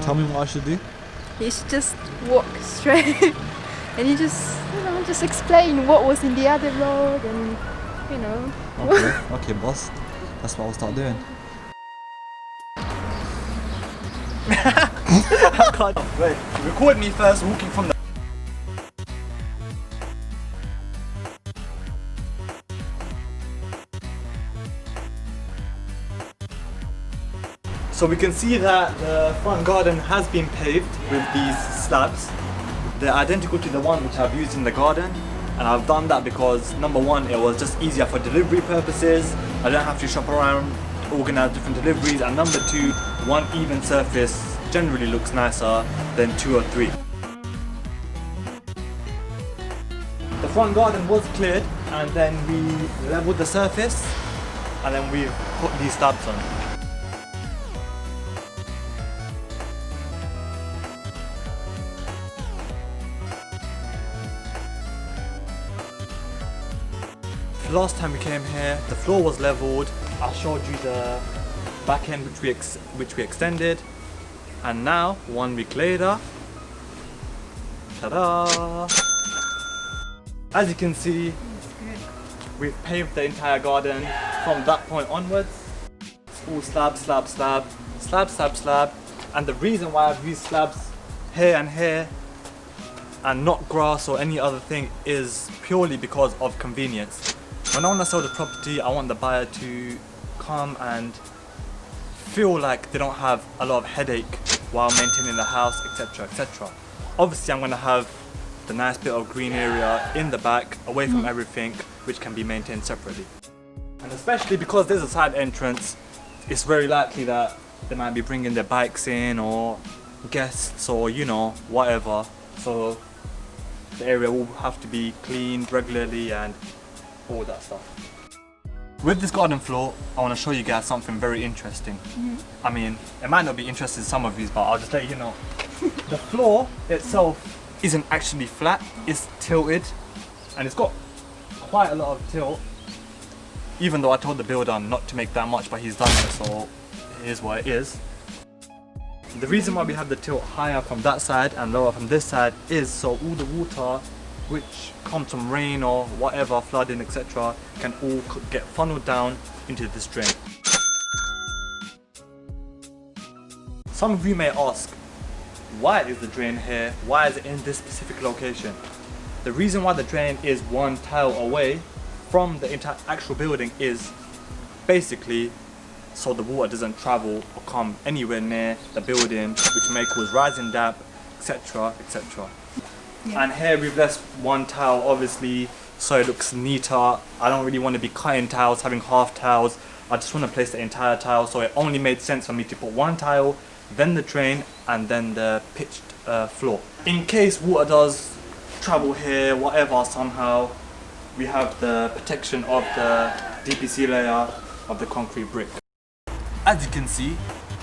Tell me what I should do. You should just walk straight and you just, just explain what was in the other road and, Okay, boss. That's what I'll start doing. Wait, record me first walking from the... So we can see that the front garden has been paved with these slabs. They're identical to the one which I've used in the garden, and I've done that because number one, it was just easier for delivery purposes. I don't have to shop around, organize different deliveries, and number two, one even surface generally looks nicer than two or three. The front garden was cleared, and then we leveled the surface, and then we put these slabs on. Last time we came here, the floor was leveled. I showed you the back end which we extended, and now 1 week later, ta-da! As you can see, we've paved the entire garden from that point onwards. It's all slab, slab, slab, slab, slab, slab, and the reason why I've used slabs here and here and not grass or any other thing is purely because of convenience. When I want to sell the property, I want the buyer to come and feel like they don't have a lot of headache while maintaining the house, etc, etc. Obviously I'm going to have the nice bit of green area in the back, away from everything, which can be maintained separately. And especially because there's a side entrance, it's very likely that they might be bringing their bikes in or guests or whatever. So the area will have to be cleaned regularly and all that stuff. With this garden floor, I want to show you guys something very interesting. I mean, it might not be interesting to some of you, but I'll just let you know. The floor itself isn't actually flat, it's tilted, and it's got quite a lot of tilt. Even though I told the builder not to make that much, but he's done it, so it is what it is. The reason why we have the tilt higher from that side and lower from this side is so all the water which comes from rain or whatever, flooding, etc, can all get funneled down into this drain. Some of you may ask, why is the drain here? Why is it in this specific location? The reason why the drain is one tile away from the actual building is basically so the water doesn't travel or come anywhere near the building, which may cause rising damp, etc, etc. Yeah. And here we've left one tile, obviously, so it looks neater. I don't really want to be cutting tiles, having half tiles. I just want to place the entire tile, so it only made sense for me to put one tile, then the drain, and then the pitched floor. In case water does travel here, whatever, somehow, we have the protection of the DPC layer of the concrete brick. As you can see,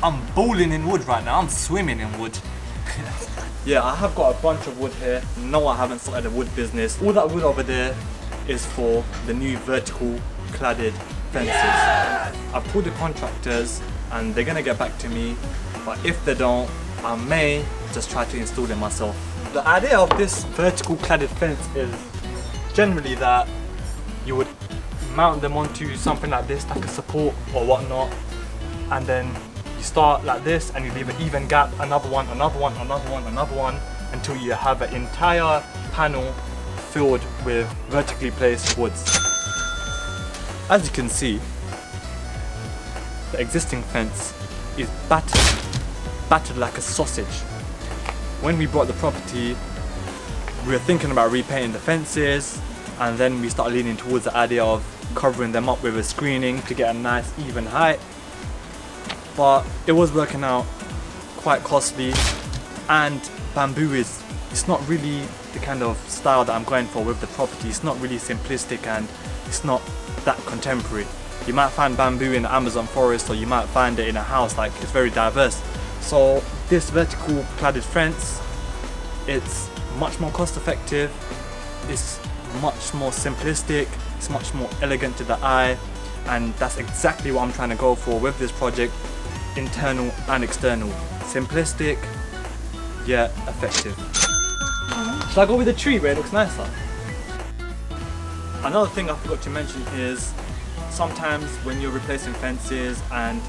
I'm bowling in wood right now. I'm swimming in wood. Yeah, I have got a bunch of wood here. No, I haven't started a wood business. All that wood over there is for the new vertical cladded fences. Yeah! I've called the contractors and they're gonna get back to me, but if they don't, I may just try to install them myself. The idea of this vertical cladded fence is generally that you would mount them onto something like this, like a support or whatnot, and then you start like this and you leave an even gap, another one, another one, another one, another one, until you have an entire panel filled with vertically placed woods. As you can see, the existing fence is battered like a sausage. When we bought the property, we were thinking about repainting the fences, and then we started leaning towards the idea of covering them up with a screening to get a nice even height. But it was working out quite costly, and bamboo it's not really the kind of style that I'm going for with the property. It's not really simplistic and it's not that contemporary. You might find bamboo in the Amazon forest, or you might find it in a house. Like, it's very diverse. So this vertical cladded fence, it's much more cost effective, it's much more simplistic, it's much more elegant to the eye, and that's exactly what I'm trying to go for with this project, internal and external. Simplistic, yet effective. Should I go with the tree where it looks nicer? Another thing I forgot to mention is sometimes when you're replacing fences and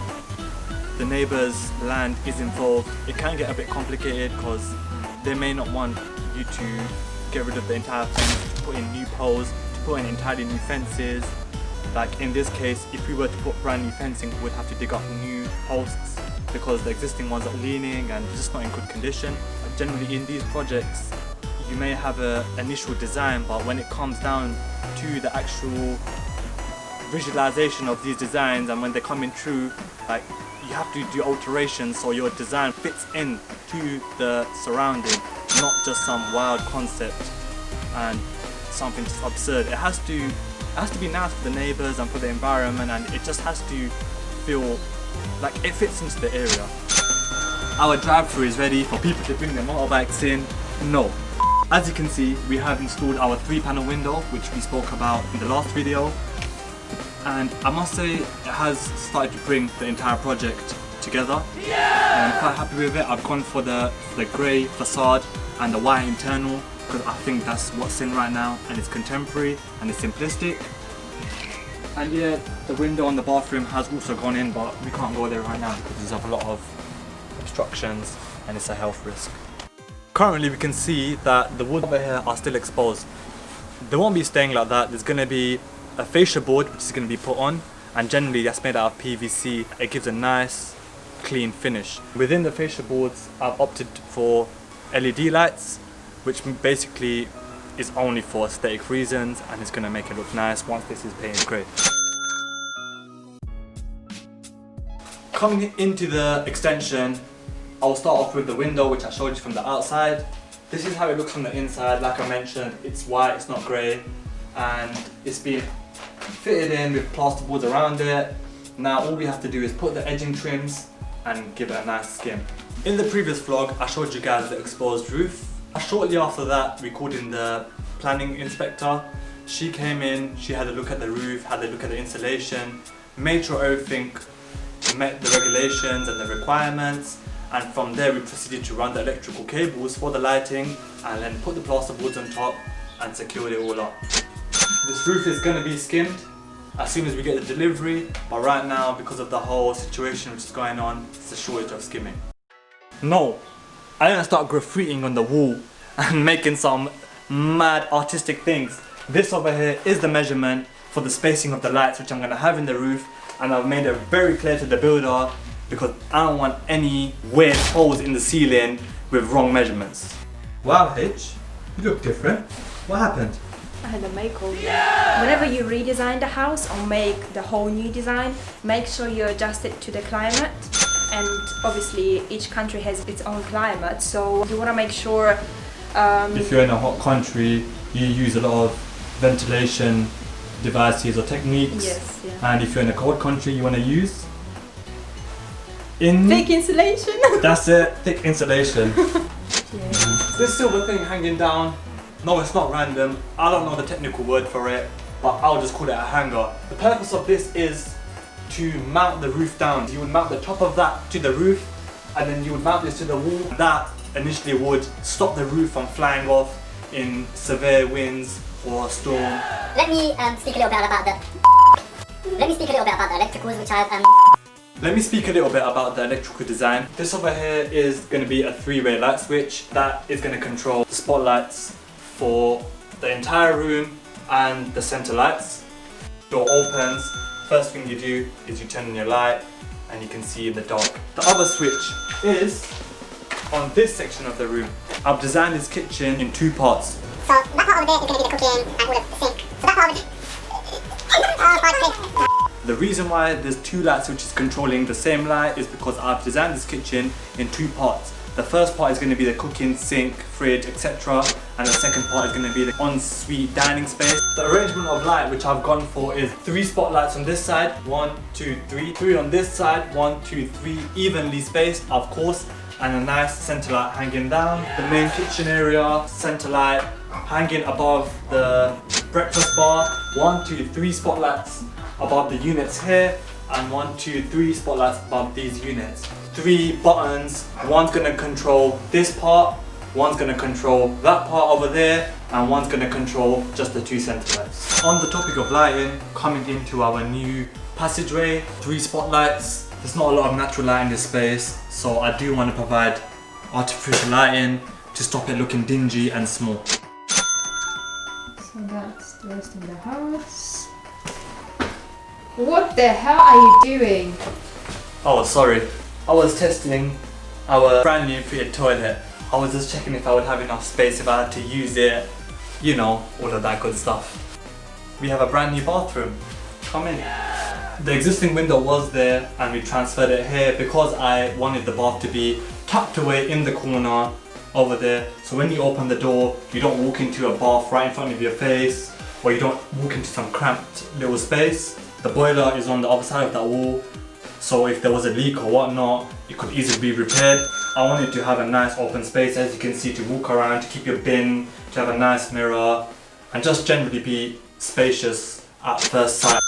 the neighbour's land is involved, it can get a bit complicated because they may not want you to get rid of the entire fence, to put in new poles, to put in entirely new fences. Like in this case, if we were to put brand new fencing, we would have to dig up new posts because the existing ones are leaning and just not in good condition. Generally in these projects, you may have an initial design, but when it comes down to the actual visualization of these designs and when they're coming true, like you have to do alterations so your design fits in to the surrounding, not just some wild concept and something just absurd. It has to be nice for the neighbours and for the environment, and it just has to feel like it fits into the area. Our drive-through is ready for people to bring their motorbikes in. No. As you can see, we have installed our 3-panel window, which we spoke about in the last video. And I must say, it has started to bring the entire project together. And I'm quite happy with it. I've gone for the grey facade and the white internal because I think that's what's in right now, and it's contemporary and it's simplistic. And yeah, the window on the bathroom has also gone in, but we can't go there right now because there's a lot of obstructions and it's a health risk. Currently we can see that the wood over here are still exposed. They won't be staying like that. There's going to be a fascia board which is going to be put on, and generally that's made out of PVC. It gives a nice clean finish. Within the fascia boards I've opted for LED lights, which basically is only for aesthetic reasons, and it's going to make it look nice once this is painted grey. Coming into the extension, I'll start off with the window which I showed you from the outside. This is how it looks from the inside. Like I mentioned, it's white, it's not grey, and it's been fitted in with plasterboards around it. Now all we have to do is put the edging trims and give it a nice skim. In the previous vlog I showed you guys the exposed roof. Shortly after that we called in the planning inspector. She came in, she had a look at the roof, had a look at the insulation, made sure everything met the regulations and the requirements. And from there we proceeded to run the electrical cables for the lighting and then put the plasterboards on top and secured it all up. This roof is going to be skimmed as soon as we get the delivery, but right now because of the whole situation which is going on, it's a shortage of skimming. No, I didn't start graffitiing on the wall and making some mad artistic things. This over here is the measurement for the spacing of the lights which I'm going to have in the roof, and I've made it very clear to the builder because I don't want any weird holes in the ceiling with wrong measurements. Wow, H, you look different. What happened? I had a makeover. Yeah! Whenever you redesign the house or make the whole new design, make sure you adjust it to the climate. And obviously each country has its own climate, so you want to make sure if you're in a hot country, you use a lot of ventilation devices or techniques. Yes, yeah. And if you're in a cold country, you want to use thick insulation. That's it, thick insulation. Yeah. This silver thing hanging down, no, it's not random. I don't know the technical word for it, but I'll just call it a hanger. The purpose of this is to mount the roof down. You would mount the top of that to the roof, and then you would mount this to the wall. That initially would stop the roof from flying off in severe winds or storm. Let me speak a little bit about the electricals which I've Let me speak a little bit about the electrical design. This over here is going to be a 3-way light switch that is going to control the spotlights for the entire room and the center lights. Door opens, first thing you do is you turn on your light and you can see in the dark. The other switch is on this section of the room. I've designed this kitchen in 2 parts. So that part of it is going to be the cooking and all of the sink. So that part of it... The reason why there's 2 light switches controlling the same light is because I've designed this kitchen in 2 parts. The first part is going to be the cooking, sink, fridge, etc. And the second part is going to be the ensuite dining space. The arrangement of light which I've gone for is 3 spotlights on this side, 1, 2, 3, 3 on this side, 1, 2, 3, evenly spaced of course, and a nice center light hanging down. The main kitchen area, center light hanging above the breakfast bar, 1, 2, 3 spotlights above the units here, and 1, 2, 3 spotlights above these units. 3 buttons, one's gonna control this part, one's gonna control that part over there, and one's gonna control just the 2 center lights. On the topic of lighting, coming into our new passageway, 3 spotlights. There's not a lot of natural light in this space, so I do want to provide artificial lighting to stop it looking dingy and small. So that's the rest of the house. What the hell are you doing? Oh, sorry. I was testing our brand new fitted toilet. I was just checking if I would have enough space if I had to use it. You know, all of that good stuff. We have a brand new bathroom. Come in. The existing window was there and we transferred it here because I wanted the bath to be tucked away in the corner over there. So when you open the door, you don't walk into a bath right in front of your face, or you don't walk into some cramped little space. The boiler is on the other side of that wall, so if there was a leak or whatnot, it could easily be repaired. I wanted to have a nice open space, as you can see, to walk around, to keep your bin, to have a nice mirror, and just generally be spacious at first sight.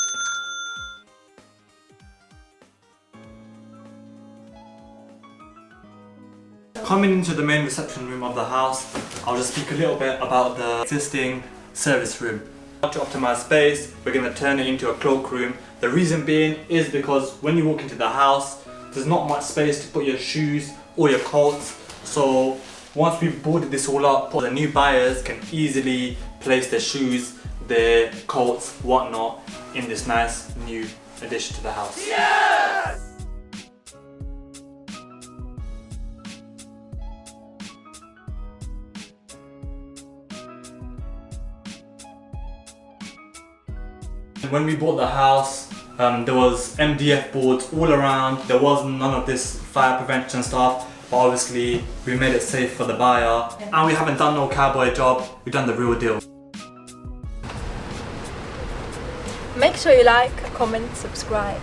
Coming into the main reception room of the house, I'll just speak a little bit about the existing service room. To optimize space, we're going to turn it into a cloakroom. The reason being is because when you walk into the house, there's not much space to put your shoes or your coats. So once we've boarded this all up, the new buyers can easily place their shoes, their coats, whatnot in this nice new addition to the house. Yes! When we bought the house, there was MDF boards all around. There was none of this fire prevention stuff, but obviously we made it safe for the buyer. And we haven't done no cowboy job, we've done the real deal. Make sure you like, comment, subscribe.